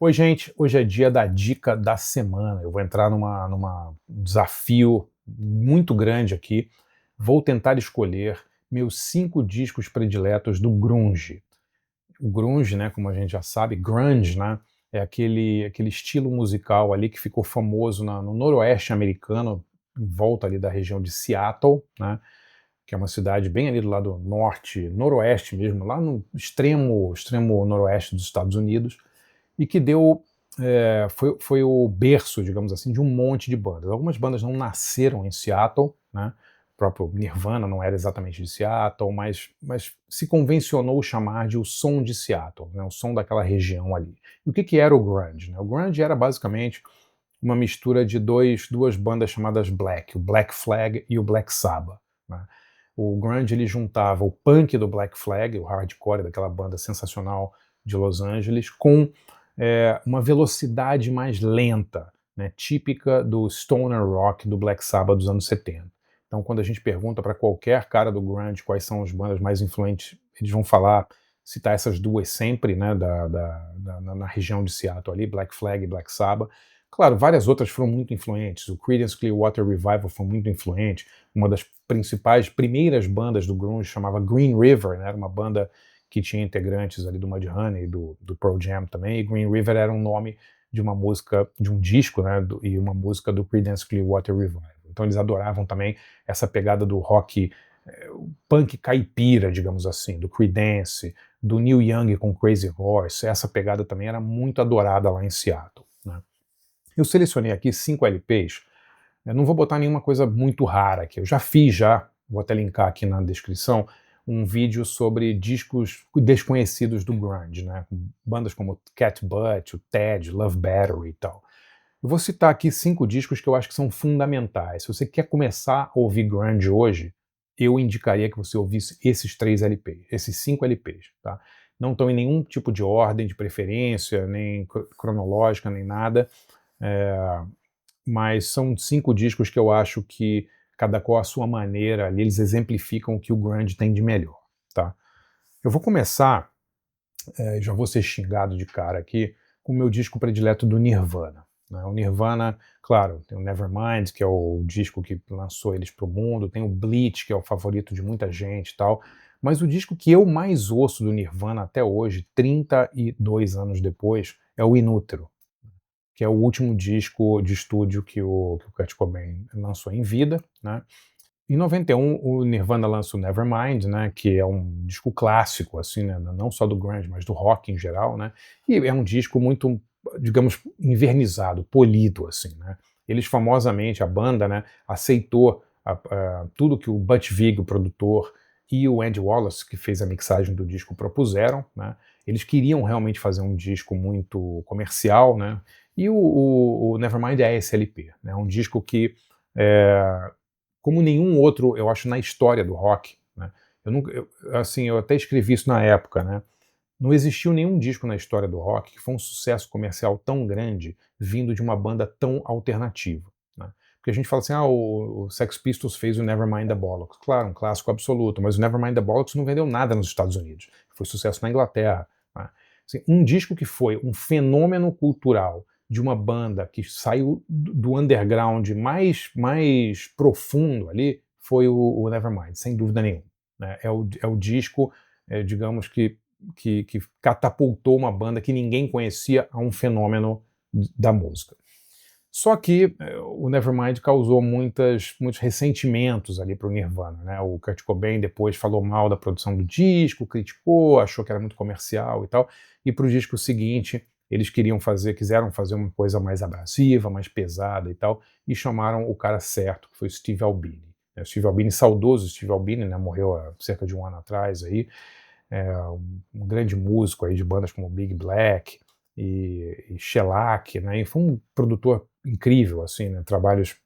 Oi, gente. Hoje é dia da dica da semana. Eu vou entrar num desafio muito grande aqui. Vou tentar escolher meus 5 discos prediletos do grunge. O grunge, né, como a gente já sabe, grunge, né, é aquele estilo musical ali que ficou famoso no noroeste americano, em volta ali da região de Seattle, né, que é uma cidade bem ali do lado norte, noroeste mesmo, lá no extremo noroeste dos Estados Unidos, e que foi o berço, digamos assim, de um monte de bandas. Algumas bandas não nasceram em Seattle, né? O próprio Nirvana não era exatamente de Seattle, mas se convencionou chamar de o som de Seattle, né? O som daquela região ali. E o que era o grunge, né? O grunge era basicamente uma mistura de duas bandas chamadas Black, o Black Flag e o Black Sabbath, né? O grunge ele juntava o punk do Black Flag, o hardcore daquela banda sensacional de Los Angeles, com uma velocidade mais lenta, né, típica do stoner rock do Black Sabbath dos anos 70. Então, quando a gente pergunta para qualquer cara do grunge quais são as bandas mais influentes, eles vão citar essas duas sempre, né, na região de Seattle ali, Black Flag e Black Sabbath. Claro, várias outras foram muito influentes. O Creedence Clearwater Revival foi muito influente. Uma das primeiras bandas do grunge chamava Green River, né, era uma banda que tinha integrantes ali do Mudhoney, do Pearl Jam também, e Green River era um nome de uma música, de um disco, né, e uma música do Creedence Clearwater Revival. Então eles adoravam também essa pegada do rock, punk caipira, digamos assim, do Creedence, do Neil Young com Crazy Horse. Essa pegada também era muito adorada lá em Seattle, né. Eu selecionei aqui 5 LPs, eu não vou botar nenhuma coisa muito rara aqui, eu já fiz, vou até linkar aqui na descrição, um vídeo sobre discos desconhecidos do grunge, né? Bandas como Cat Butt, o Ted, Love Battery e tal. Eu vou citar aqui 5 discos que eu acho que são fundamentais. Se você quer começar a ouvir grunge hoje, eu indicaria que você ouvisse esses 3 LPs, esses 5 LPs, tá? Não estão em nenhum tipo de ordem de preferência, nem cronológica, nem nada, mas são 5 discos que eu acho que cada qual à sua maneira ali, eles exemplificam o que o grunge tem de melhor, tá? Eu vou começar, já vou ser xingado de cara aqui, com o meu disco predileto do Nirvana, né? O Nirvana, claro, tem o Nevermind, que é o disco que lançou eles pro mundo, tem o Bleach, que é o favorito de muita gente e tal, mas o disco que eu mais ouço do Nirvana até hoje, 32 anos depois, é o Inútero, que é o último disco de estúdio que o Kurt Cobain lançou em vida, né? Em 91, o Nirvana lança o Nevermind, né, que é um disco clássico, assim, né, não só do grunge, mas do rock em geral, né, e é um disco muito, digamos, invernizado, polido, assim, né. Eles famosamente, a banda, né, aceitou tudo que o Butch Vig, o produtor, e o Andy Wallace, que fez a mixagem do disco, propuseram, né. Eles queriam realmente fazer um disco muito comercial, né, e o Nevermind é esse LP, né, um disco que como nenhum outro, eu acho, na história do rock, né? Eu até escrevi isso na época, né? Não existiu nenhum disco na história do rock que foi um sucesso comercial tão grande vindo de uma banda tão alternativa, né? Porque a gente fala assim, o Sex Pistols fez o Nevermind the Bollocks. Claro, um clássico absoluto, mas o Nevermind the Bollocks não vendeu nada nos Estados Unidos. Foi sucesso na Inglaterra, né? Assim, um disco que foi um fenômeno cultural de uma banda que saiu do underground mais profundo ali, foi o Nevermind, sem dúvida nenhuma, né? É o disco, digamos que catapultou uma banda que ninguém conhecia a um fenômeno da música. Só que o Nevermind causou muitos ressentimentos ali para o Nirvana, né? O Kurt Cobain depois falou mal da produção do disco, criticou, achou que era muito comercial e tal, e para o disco seguinte eles quiseram fazer uma coisa mais abrasiva, mais pesada e tal, e chamaram o cara certo, que foi o Steve Albini. O Steve Albini, saudoso Steve Albini, né, morreu há cerca de um ano atrás aí, um grande músico aí de bandas como Big Black e Shellac, né, e foi um produtor incrível, assim, né, trabalhos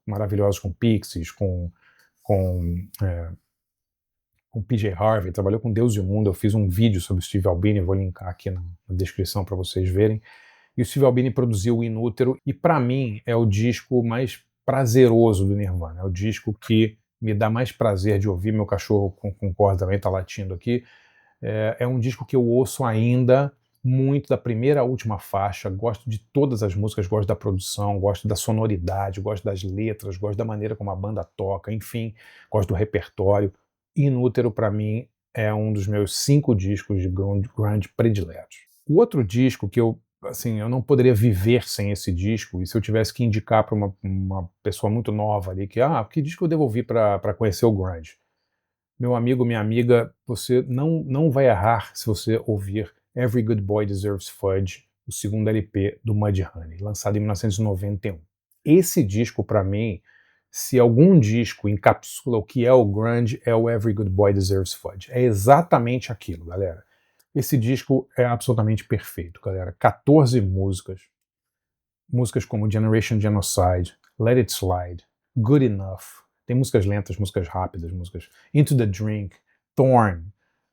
maravilhosos com Pixies, com com PJ Harvey, trabalhou com Deus e o Mundo. Eu fiz um vídeo sobre o Steve Albini, vou linkar aqui na descrição para vocês verem. E o Steve Albini produziu o Inútero, e para mim é o disco mais prazeroso do Nirvana, é o disco que me dá mais prazer de ouvir. Meu cachorro concorda também, está latindo aqui. É um disco que eu ouço ainda muito da primeira à última faixa, gosto de todas as músicas, gosto da produção, gosto da sonoridade, gosto das letras, gosto da maneira como a banda toca, enfim, gosto do repertório. Inútero, para mim, é um dos meus 5 discos de grunge prediletos. O outro disco que eu não poderia viver sem esse disco, e se eu tivesse que indicar para uma pessoa muito nova ali, que disco eu devo ouvir para conhecer o grunge? Meu amigo, minha amiga, você não vai errar se você ouvir Every Good Boy Deserves Fudge, o segundo LP do Mudhoney, lançado em 1991. Esse disco, para mim, se algum disco encapsula o que é o grunge, é o Every Good Boy Deserves Fudge. É exatamente aquilo, galera. Esse disco é absolutamente perfeito, galera. 14 músicas. Músicas como Generation Genocide, Let It Slide, Good Enough. Tem músicas lentas, músicas rápidas, músicas Into the Drink, Thorn,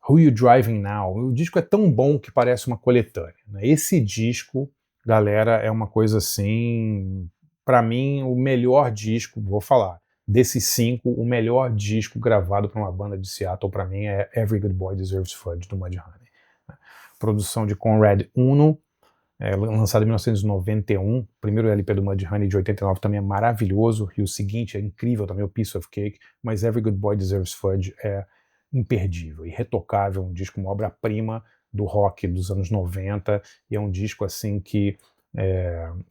Who You Driving Now. O disco é tão bom que parece uma coletânea, né? Esse disco, galera, é uma coisa assim, pra mim, o melhor disco, vou falar, desses 5, o melhor disco gravado pra uma banda de Seattle, pra mim, é Every Good Boy Deserves Fudge, do Mudhoney. Produção de Conrad Uno, lançado em 1991, o primeiro LP do Mudhoney de 89 também é maravilhoso, e o seguinte é incrível também, o Piece of Cake, mas Every Good Boy Deserves Fudge é imperdível, irretocável, um disco, uma obra-prima do rock dos anos 90, e é um disco assim que,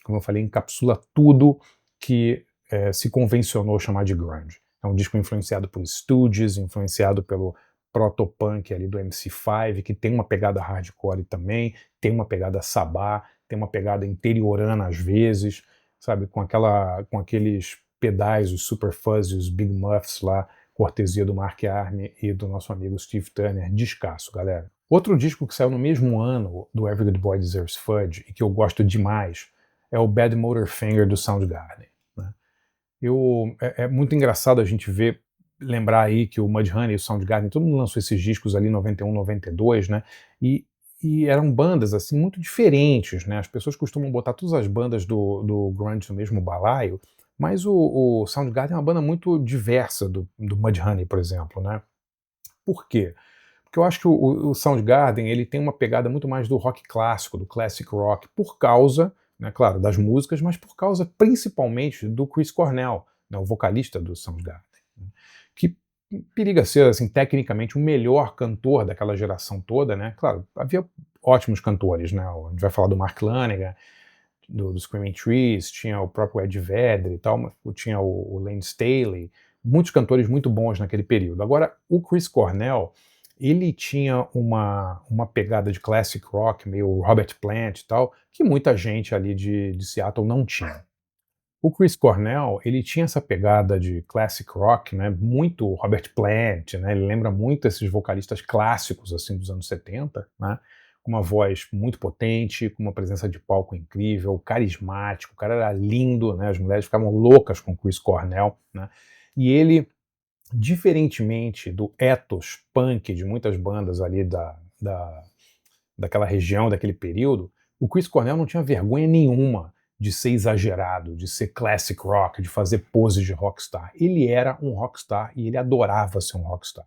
como eu falei, encapsula tudo que se convencionou chamar de grunge. É um disco influenciado por Stooges, influenciado pelo proto-punk ali do MC5, que tem uma pegada hardcore também, tem uma pegada sabá, tem uma pegada interiorana às vezes, sabe, com aqueles pedais, os Super Fuzz, os Big Muffs lá, cortesia do Mark Arme e do nosso amigo Steve Turner, descasso, galera. Outro disco que saiu no mesmo ano do Every Good Boy Deserves Fudge, e que eu gosto demais, é o Badmotorfinger do Soundgarden, né? É muito engraçado a gente lembrar aí que o Mudhoney e o Soundgarden, todo mundo lançou esses discos ali em 91, 92, né? E eram bandas assim muito diferentes, né? As pessoas costumam botar todas as bandas do grunge no mesmo balaio, mas o Soundgarden é uma banda muito diversa do Mudhoney, por exemplo, né? Por quê? Porque eu acho que o Soundgarden ele tem uma pegada muito mais do rock clássico, do classic rock, por causa, né, claro, das músicas, mas por causa principalmente do Chris Cornell, né, o vocalista do Soundgarden, né, que periga ser, assim, tecnicamente o melhor cantor daquela geração toda, né? Claro, havia ótimos cantores, né? A gente vai falar do Mark Lanegan, do Screaming Trees, tinha o próprio Ed Vedder e tal, tinha o Lane Staley, muitos cantores muito bons naquele período. Agora, o Chris Cornell, ele tinha uma pegada de classic rock, meio Robert Plant e tal, que muita gente ali de Seattle não tinha. O Chris Cornell, ele tinha essa pegada de classic rock, né, muito Robert Plant, né, ele lembra muito esses vocalistas clássicos, assim, dos anos 70, né, com uma voz muito potente, com uma presença de palco incrível, carismático, o cara era lindo, né, as mulheres ficavam loucas com o Chris Cornell, né, e ele, diferentemente do ethos punk de muitas bandas ali daquela região, daquele período, o Chris Cornell não tinha vergonha nenhuma de ser exagerado, de ser classic rock, de fazer poses de rockstar. Ele era um rockstar e ele adorava ser um rockstar.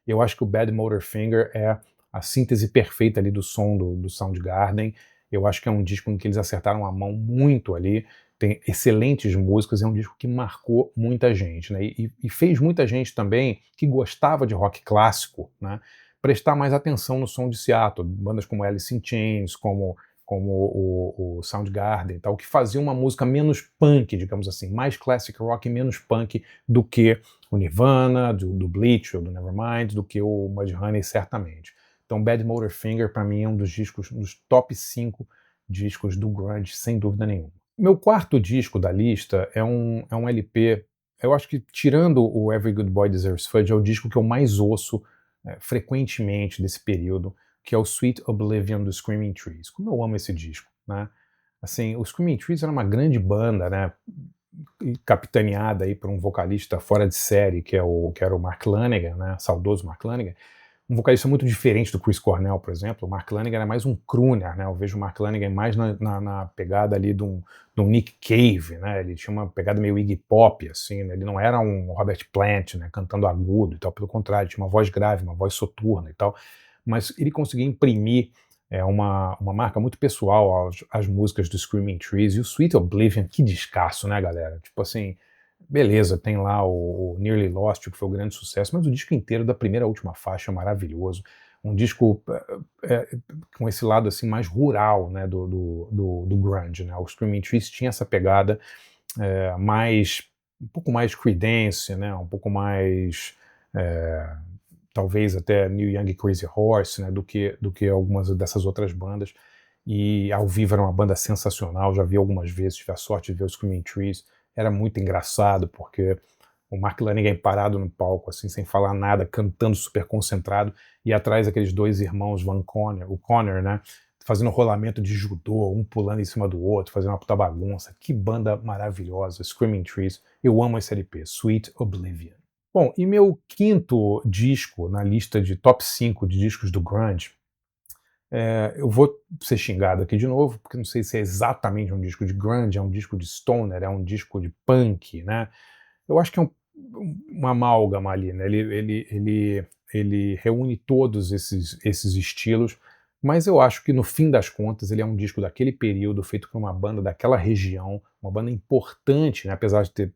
Eu acho que o Badmotorfinger é a síntese perfeita ali do som do Soundgarden. Eu acho que é um disco em que eles acertaram a mão muito ali, tem excelentes músicas, é um disco que marcou muita gente, né? E fez muita gente também que gostava de rock clássico, né, prestar mais atenção no som de Seattle, bandas como Alice in Chains, como o Soundgarden e tal, que faziam uma música menos punk, digamos assim, mais classic rock e menos punk do que o Nirvana, do Bleach ou do Nevermind, do que o Mudhoney, certamente. Então Badmotorfinger, para mim, é um dos discos, dos top 5 discos do grunge, sem dúvida nenhuma. Meu quarto disco da lista é um LP, eu acho que tirando o Every Good Boy Deserves Fudge, é o disco que eu mais ouço frequentemente desse período, que é o Sweet Oblivion do Screaming Trees. Como eu amo esse disco, né? Assim, o Screaming Trees era uma grande banda, né? Capitaneada aí por um vocalista fora de série, que era o Mark Lanegan, né? Saudoso Mark Lanegan. Um vocalista muito diferente do Chris Cornell, por exemplo. O Mark Lanegan era mais um crooner, né? Eu vejo o Mark Lanegan mais na pegada ali de um Nick Cave, né? Ele tinha uma pegada meio Iggy Pop, assim, né? Ele não era um Robert Plant, né? Cantando agudo e tal, pelo contrário, tinha uma voz grave, uma voz soturna e tal. Mas ele conseguia imprimir É uma marca muito pessoal as músicas do Screaming Trees, e o Sweet Oblivion, que descasso, né, galera? Tipo assim, beleza, tem lá o Nearly Lost, que foi o grande sucesso, mas o disco inteiro, da primeira à última faixa, é maravilhoso. Um disco com esse lado assim mais rural, né, do grunge, né? O Screaming Trees tinha essa pegada mais, um pouco mais Creedence, né? Um pouco mais é, talvez até Neil Young e Crazy Horse, né, do que algumas dessas outras bandas. E ao vivo era uma banda sensacional, já vi algumas vezes, tive a sorte de ver o Screaming Trees. Era muito engraçado, porque o Mark Lanegan parado no palco, assim, sem falar nada, cantando super concentrado, e atrás aqueles dois irmãos Van Conner, o Conner, né, fazendo rolamento de judô, um pulando em cima do outro, fazendo uma puta bagunça. Que banda maravilhosa, Screaming Trees. Eu amo esse LP, Sweet Oblivion. Bom, e meu quinto disco na lista de top 5 de discos do grunge, eu vou ser xingado aqui de novo, porque não sei se é exatamente um disco de grunge, é um disco de stoner, é um disco de punk, né? Eu acho que é uma amálgama ali, né? Ele reúne todos esses estilos, mas eu acho que no fim das contas ele é um disco daquele período, feito por uma banda daquela região, uma banda importante, né? Apesar de ter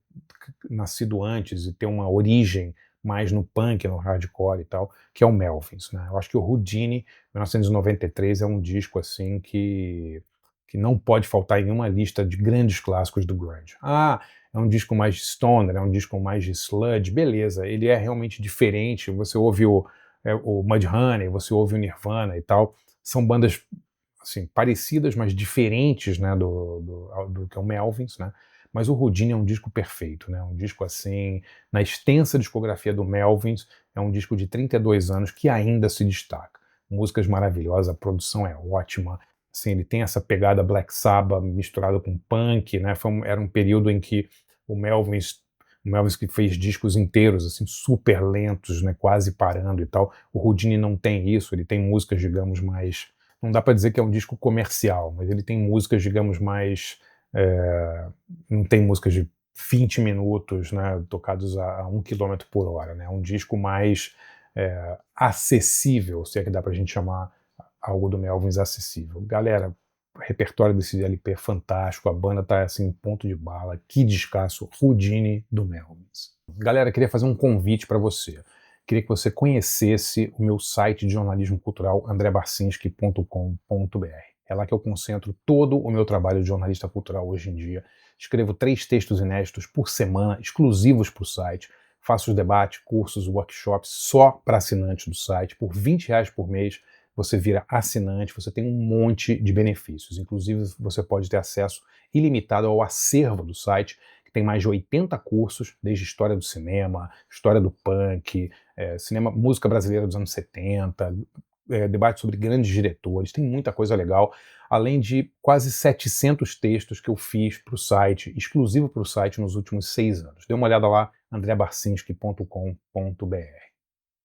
nascido antes e ter uma origem mais no punk, no hardcore e tal, que é o Melvins, né? Eu acho que o Houdini, 1993, é um disco assim que não pode faltar em nenhuma lista de grandes clássicos do grunge. Ah, é um disco mais de stoner, é um disco mais de sludge, beleza, ele é realmente diferente. Você ouve o Mudhoney, você ouve o Nirvana e tal, são bandas assim, parecidas, mas diferentes, né, do que é o Melvins, né? Mas o Houdini é um disco perfeito, né? Um disco assim, na extensa discografia do Melvins, é um disco de 32 anos que ainda se destaca. Músicas maravilhosas, a produção é ótima. Assim, ele tem essa pegada Black Sabbath misturada com punk, né? Era um período em que o Melvins que fez discos inteiros, assim, super lentos, né? Quase parando e tal. O Houdini não tem isso, ele tem músicas, digamos, mais, não dá para dizer que é um disco comercial, mas ele tem músicas, digamos, mais. Não tem músicas de 20 minutos, né, tocados a 1 km por hora. Né? É um disco mais acessível, se é que dá pra gente chamar algo do Melvins acessível. Galera, o repertório desse LP é fantástico, a banda tá assim, ponto de bala, que descasso, Houdini do Melvins. Galera, queria fazer um convite para você. Queria que você conhecesse o meu site de jornalismo cultural, andrebarcinski.com.br. É lá que eu concentro todo o meu trabalho de jornalista cultural hoje em dia. Escrevo 3 textos inéditos por semana, exclusivos para o site. Faço os debates, cursos, workshops só para assinantes do site. Por R$ 20 por mês, você vira assinante, você tem um monte de benefícios. Inclusive, você pode ter acesso ilimitado ao acervo do site, que tem mais de 80 cursos, desde história do cinema, história do punk, cinema, música brasileira dos anos 70, debate sobre grandes diretores, tem muita coisa legal, além de quase 700 textos que eu fiz para o site, exclusivo para o site nos últimos 6 anos. Dê uma olhada lá, andrebarcinski.com.br.